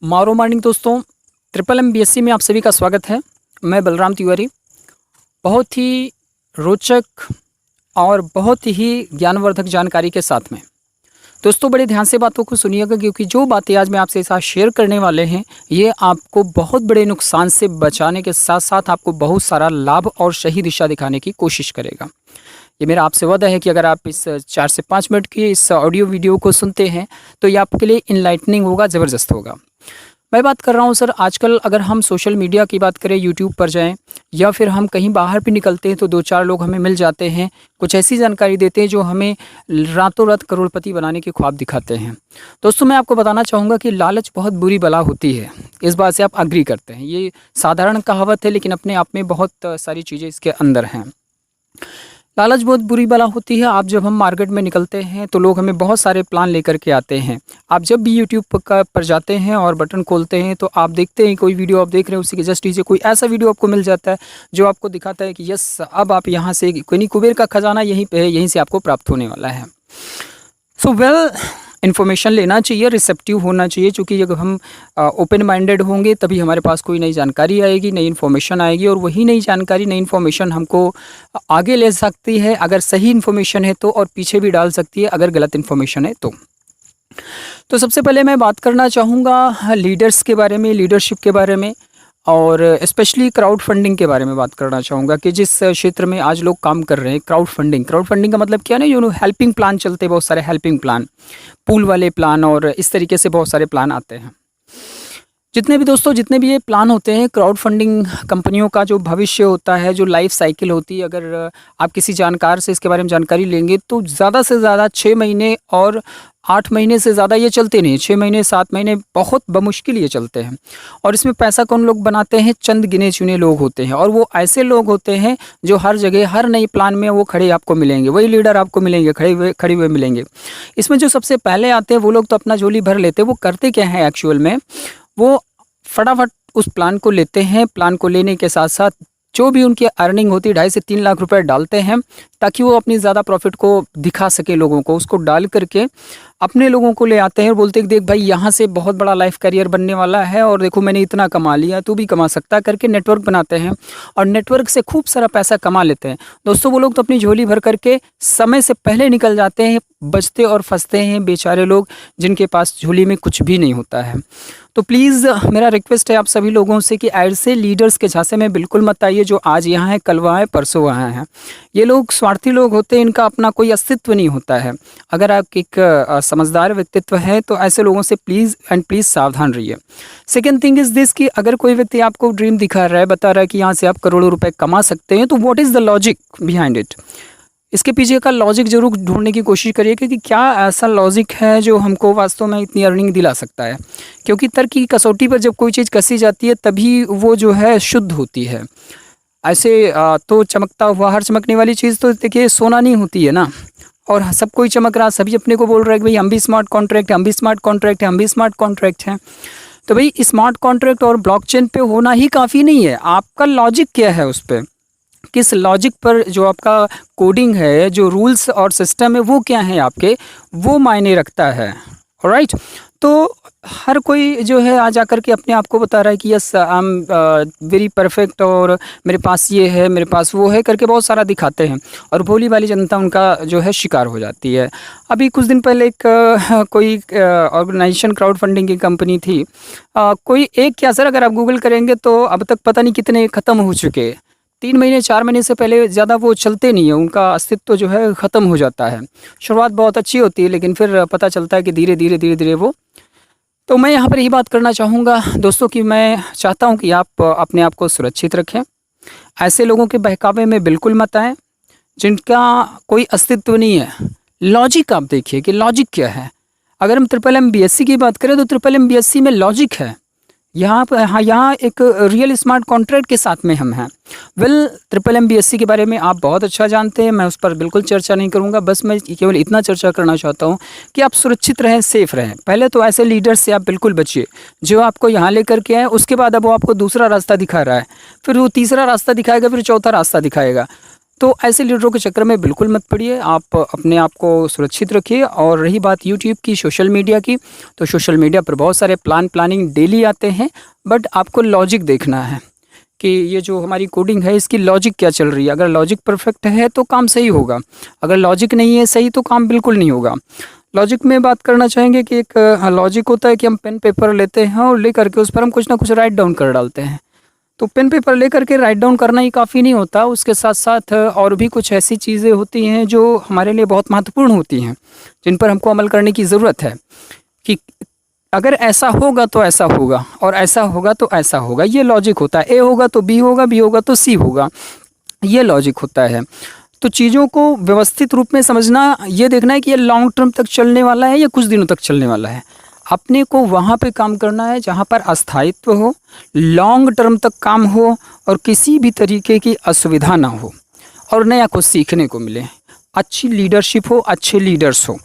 मारो मॉर्निंग दोस्तों, triple MBSC में आप सभी का स्वागत है। मैं बलराम तिवारी। बहुत ही रोचक और बहुत ही ज्ञानवर्धक जानकारी के साथ में दोस्तों, बड़े ध्यान से बातों को सुनिएगा, क्योंकि जो बातें आज मैं आपसे साथ शेयर करने वाले हैं ये आपको बहुत बड़े नुकसान से बचाने के साथ साथ आपको बहुत सारा लाभ और सही दिशा दिखाने की कोशिश करेगा। ये मेरा आपसे वादा है कि अगर आप इस 4 से 5 मिनट की इस ऑडियो वीडियो को सुनते हैं तो ये आपके लिए इनलाइटनिंग होगा, ज़बरदस्त होगा। मैं बात कर रहा हूँ सर, आजकल अगर हम सोशल मीडिया की बात करें, यूट्यूब पर जाएं या फिर हम कहीं बाहर भी निकलते हैं तो 2-4 लोग हमें मिल जाते हैं, कुछ ऐसी जानकारी देते हैं जो हमें रातों रात करोड़पति बनाने के ख्वाब दिखाते हैं। दोस्तों, मैं आपको बताना चाहूँगा कि लालच बहुत बुरी बला होती है। इस बात से आप अग्री करते हैं। ये साधारण कहावत है, लेकिन अपने आप में बहुत सारी चीज़ें इसके अंदर हैं। लालच बहुत बुरी बला होती है। आप जब हम मार्केट में निकलते हैं तो लोग हमें बहुत सारे प्लान लेकर के आते हैं। आप जब भी यूट्यूब पर जाते हैं और बटन खोलते हैं तो आप देखते हैं कोई वीडियो आप देख रहे हैं, उसी के जस्ट नीचे कोई ऐसा वीडियो आपको मिल जाता है जो आपको दिखाता है कि यस, अब आप यहाँ से कोई कुबेर का खजाना यहीं पे है, यहीं से आपको प्राप्त होने वाला है। सो वेल, इन्फॉर्मेशन लेना चाहिए, रिसेप्टिव होना चाहिए, क्योंकि जब हम ओपन माइंडेड होंगे तभी हमारे पास कोई नई जानकारी आएगी, नई इन्फॉर्मेशन आएगी, और वही नई जानकारी, नई इन्फॉर्मेशन हमको आगे ले सकती है अगर सही इन्फॉर्मेशन है तो, और पीछे भी डाल सकती है अगर गलत इन्फॉर्मेशन है तो सबसे पहले मैं बात करना चाहूँगा लीडर्स के बारे में, लीडरशिप के बारे में, और स्पेशली क्राउड फंडिंग के बारे में बात करना चाहूँगा कि जिस क्षेत्र में आज लोग काम कर रहे हैं। क्राउड फंडिंग का मतलब क्या है ना, हेल्पिंग प्लान चलते हैं, बहुत सारे हेल्पिंग प्लान, पूल वाले प्लान, और इस तरीके से बहुत सारे प्लान आते हैं। जितने भी ये प्लान होते हैं, क्राउड फंडिंग कंपनियों का जो भविष्य होता है, जो लाइफ साइकिल होती है, अगर आप किसी जानकार से इसके बारे में जानकारी लेंगे तो ज़्यादा से ज़्यादा 6 महीने और 8 महीने से ज़्यादा ये चलते नहीं। 6 महीने 7 महीने बहुत बमुश्किल ये चलते हैं। और इसमें पैसा कौन लोग बनाते हैं? चंद गिने चुने लोग होते हैं, और वो ऐसे लोग होते हैं जो हर जगह, हर नई प्लान में वो खड़े आपको मिलेंगे, वही लीडर आपको मिलेंगे, खड़े हुए मिलेंगे। इसमें जो सबसे पहले आते हैं वो लोग तो अपना झोली भर लेते हैं। वो करते क्या है एक्चुअल में, वो फटाफट उस प्लान को लेते हैं। प्लान को लेने के साथ साथ जो भी उनकी अर्निंग होती है 2.5 से 3 लाख रुपए डालते हैं, ताकि वो अपनी ज़्यादा प्रॉफिट को दिखा सके लोगों को। उसको डाल करके अपने लोगों को ले आते हैं और बोलते हैं देख भाई, यहाँ से बहुत बड़ा लाइफ करियर बनने वाला है, और देखो मैंने इतना कमा लिया, तू भी कमा सकता है, करके नेटवर्क बनाते हैं और नेटवर्क से खूब सारा पैसा कमा लेते हैं। दोस्तों, वो लोग तो अपनी झोली भर करके समय से पहले निकल जाते हैं। बचते और फंसते हैं बेचारे लोग, जिनके पास झोली में कुछ भी नहीं होता है। तो प्लीज़ मेरा रिक्वेस्ट है आप सभी लोगों से कि ऐसे लीडर्स के झांसे में बिल्कुल मत आइए जो आज यहाँ हैं, कल वहाँ हैं, परसों वहाँ हैं। ये लोग स्वार्थी लोग होते हैं, इनका अपना कोई अस्तित्व नहीं होता है। अगर आप एक समझदार व्यक्तित्व है तो ऐसे लोगों से प्लीज़ एंड प्लीज़ सावधान रहिए। सेकेंड थिंग इज़ दिस कि अगर कोई व्यक्ति आपको ड्रीम दिखा रहा है, बता रहा है कि यहाँ से आप करोड़ों रुपए कमा सकते हैं, तो what is the logic behind it? इसके पीछे का लॉजिक ज़रूर ढूंढने की कोशिश करिए कि क्या ऐसा लॉजिक है जो हमको वास्तव में इतनी अर्निंग दिला सकता है। क्योंकि तर्क की कसौटी पर जब कोई चीज़ कसी जाती है तभी वो जो है शुद्ध होती है। ऐसे तो चमकता हुआ, हर चमकने वाली चीज़ तो देखिए सोना नहीं होती है ना। और सब कोई चमक रहा, सभी अपने को बोल रहा है कि भाई हम भी स्मार्ट कॉन्ट्रैक्ट है, हम भी स्मार्ट कॉन्ट्रैक्ट है, हम भी स्मार्ट कॉन्ट्रैक्ट हैं। तो भाई स्मार्ट कॉन्ट्रैक्ट और ब्लॉकचेन पे होना ही काफ़ी नहीं है। आपका लॉजिक क्या है, उस पर किस लॉजिक पर जो आपका कोडिंग है, जो रूल्स और सिस्टम है, वो क्या है आपके, वो मायने रखता है। ऑलराइट, तो हर कोई जो है आ जा कर के अपने आप को बता रहा है कि yes I am very perfect, और मेरे पास ये है, मेरे पास वो है, करके बहुत सारा दिखाते हैं, और भोली भाली जनता उनका जो है शिकार हो जाती है। अभी कुछ दिन पहले एक कोई ऑर्गेनाइजेशन, क्राउड फंडिंग की कंपनी थी, कोई एक क्या सर, अगर आप गूगल करेंगे तो अब तक पता नहीं कितने ख़त्म हो चुके। 3 महीने 4 महीने से पहले ज़्यादा वो चलते नहीं है, उनका अस्तित्व जो है ख़त्म हो जाता है। शुरुआत बहुत अच्छी होती है, लेकिन फिर पता चलता है कि धीरे धीरे वो। तो मैं यहाँ पर यही बात करना चाहूँगा दोस्तों कि मैं चाहता हूँ कि आप अपने आप को सुरक्षित रखें। ऐसे लोगों के बहकावे में बिल्कुल मत आएँ जिनका कोई अस्तित्व नहीं है। लॉजिक आप देखिए कि लॉजिक क्या है। अगर हम ट्रिपल MBSC की बात करें तो ट्रिपल MBSC में लॉजिक है। यहाँ पर यहाँ एक रियल स्मार्ट कॉन्ट्रैक्ट के साथ में हम हैं। वेल, ट्रिपल MBSC के बारे में आप बहुत अच्छा जानते हैं, मैं उस पर बिल्कुल चर्चा नहीं करूँगा। बस मैं केवल इतना चर्चा करना चाहता हूँ कि आप सुरक्षित रहें, सेफ़ रहें। पहले तो ऐसे लीडर से आप बिल्कुल बचिए जो आपको यहाँ लेकर के आए, उसके बाद अब वो आपको दूसरा रास्ता दिखा रहा है, फिर वो तीसरा रास्ता दिखाएगा, फिर चौथा रास्ता दिखाएगा। तो ऐसे लीडरों के चक्कर में बिल्कुल मत पड़िए, आप अपने आप को सुरक्षित रखिए। और रही बात यूट्यूब की, सोशल मीडिया की, तो सोशल मीडिया पर बहुत सारे प्लानिंग डेली आते हैं, बट आपको लॉजिक देखना है कि ये जो हमारी कोडिंग है इसकी लॉजिक क्या चल रही है। अगर लॉजिक परफेक्ट है तो काम सही होगा, अगर लॉजिक नहीं है सही तो काम बिल्कुल नहीं होगा। लॉजिक में बात करना चाहेंगे कि एक लॉजिक होता है कि हम पेन पेपर लेते हैं और ले करके उस पर हम कुछ ना कुछ राइट डाउन कर डालते हैं। तो पेन पेपर ले करके राइट डाउन करना ही काफ़ी नहीं होता, उसके साथ साथ और भी कुछ ऐसी चीज़ें होती हैं जो हमारे लिए बहुत महत्वपूर्ण होती हैं, जिन पर हमको अमल करने की ज़रूरत है कि अगर ऐसा होगा तो ऐसा होगा और ऐसा होगा तो ऐसा होगा। ये लॉजिक होता है, ए होगा तो बी होगा, बी होगा तो सी होगा, ये लॉजिक होता है। तो चीज़ों को व्यवस्थित रूप में समझना, ये देखना है कि ये लॉन्ग टर्म तक चलने वाला है या कुछ दिनों तक चलने वाला है। अपने को वहाँ पे काम करना है जहाँ पर अस्थायित्व हो, लॉन्ग टर्म तक काम हो और किसी भी तरीके की असुविधा ना हो और नया कुछ सीखने को मिले, अच्छी लीडरशिप हो, अच्छे लीडर्स हो।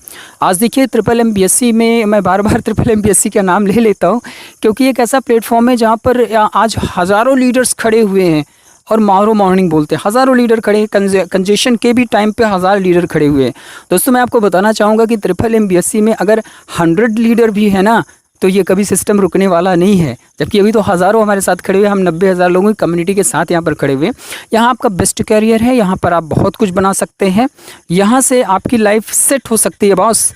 आज देखिए ट्रिपल MBSC में मैं बार बार ट्रिपल MBSC का नाम ले लेता हूँ क्योंकि एक ऐसा प्लेटफॉर्म है जहाँ पर आज हज़ारों लीडर्स खड़े हुए हैं और मारो मॉर्निंग बोलते हैं। हज़ारों लीडर खड़े हैं, कंजेशन के भी टाइम पे 1000 लीडर खड़े हुए हैं। दोस्तों मैं आपको बताना चाहूँगा कि ट्रिपल MBSC में अगर 100 लीडर भी है ना तो ये कभी सिस्टम रुकने वाला नहीं है, जबकि अभी तो हज़ारों हमारे साथ खड़े हुए, हम 90,000 लोगों की कम्युनिटी के साथ यहाँ पर खड़े हुए। यहाँ आपका बेस्ट कैरियर है, यहाँ पर आप बहुत कुछ बना सकते हैं, यहाँ से आपकी लाइफ सेट हो सकती है बॉस।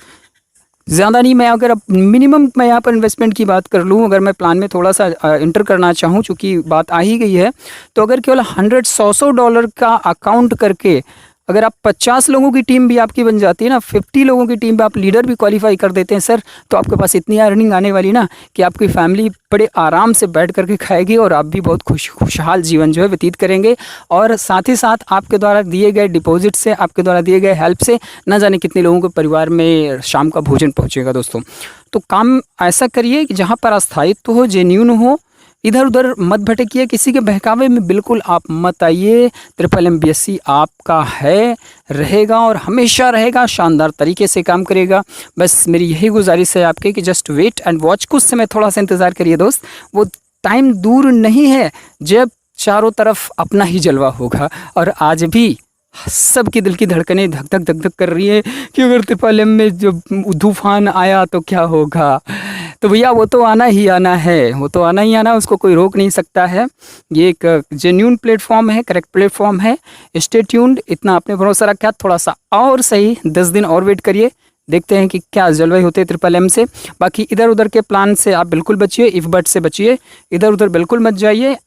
ज़्यादा नहीं, मैं अगर अब मिनिमम मैं यहाँ पर इन्वेस्टमेंट की बात कर लूँ, अगर मैं प्लान में थोड़ा सा इंटर करना चाहूँ, चूँकि बात आ ही गई है, तो अगर केवल $100 का अकाउंट करके अगर आप 50 लोगों की टीम भी आपकी बन जाती है ना, 50 लोगों की टीम पे आप लीडर भी क्वालिफाई कर देते हैं सर, तो आपके पास इतनी अर्निंग आने वाली ना कि आपकी फैमिली बड़े आराम से बैठ करके खाएगी और आप भी बहुत खुशहाल जीवन जो है व्यतीत करेंगे। और साथ ही साथ आपके द्वारा दिए गए डिपॉजिट से, आपके द्वारा दिए गए हेल्प से न जाने कितने लोगों के परिवार में शाम का भोजन पहुँचेगा। दोस्तों तो काम ऐसा करिए कि जहाँ पर अस्थायित्व हो, जेन्यून हो, इधर उधर मत भटकिए, किसी के बहकावे में बिल्कुल आप मत आइए। ट्रिपल MBSC आपका है, रहेगा और हमेशा रहेगा, शानदार तरीके से काम करेगा। बस मेरी यही गुजारिश है आपके कि जस्ट वेट एंड वॉच, कुछ समय थोड़ा सा इंतज़ार करिए दोस्त, वो टाइम दूर नहीं है जब चारों तरफ अपना ही जलवा होगा। और आज भी सबकी दिल की धड़कनें धक धक धक धक कर रही है कि अगर ट्रिपल M में जब तूफान आया तो क्या होगा। तो भैया वो तो आना ही आना है, वो तो आना ही आना, उसको कोई रोक नहीं सकता है। ये एक जेन्यून प्लेटफॉर्म है, करेक्ट प्लेटफॉर्म है। स्टे ट्यून्ड, इतना आपने भरोसा रखा, थोड़ा सा और सही 10 दिन और वेट करिए, देखते हैं कि क्या जलवायु होते हैं ट्रिपल M से। बाकी इधर उधर के प्लान से आप बिल्कुल बचिए, इफ बट से बचिए, इधर उधर बिल्कुल मत जाइए।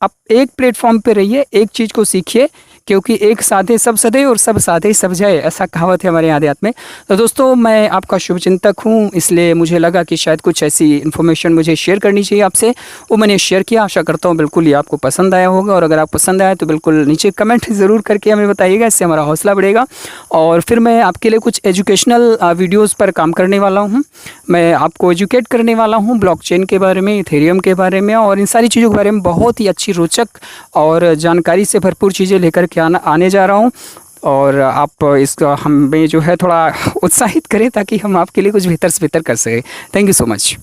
आप एक प्लेटफॉर्म पे रहिए, एक चीज़ को सीखिए, क्योंकि एक साधे सब सधे और सब साधे सब जाए, ऐसा कहावत है हमारे अध्यात्म में। तो दोस्तों मैं आपका शुभचिंतक हूँ, इसलिए मुझे लगा कि शायद कुछ ऐसी इन्फॉर्मेशन मुझे शेयर करनी चाहिए आपसे, वो मैंने शेयर किया। आशा करता हूँ बिल्कुल ये आपको पसंद आया होगा, और अगर आप पसंद आया तो बिल्कुल नीचे कमेंट ज़रूर करके हमें बताइएगा, इससे हमारा हौसला बढ़ेगा। और फिर मैं आपके लिए कुछ एजुकेशनल वीडियोज़ पर काम करने वाला हूँ, मैं आपको एजुकेट करने वाला हूँ ब्लॉकचेन के बारे में, इथेरियम के बारे में और इन सारी चीज़ों के बारे में बहुत ही अच्छी रोचक और जानकारी से भरपूर चीज़ें लेकर के आने जा रहा हूँ। और आप इसका हमें जो है थोड़ा उत्साहित करें ताकि हम आपके लिए कुछ बेहतर से बेहतर कर सकें। Thank you so much.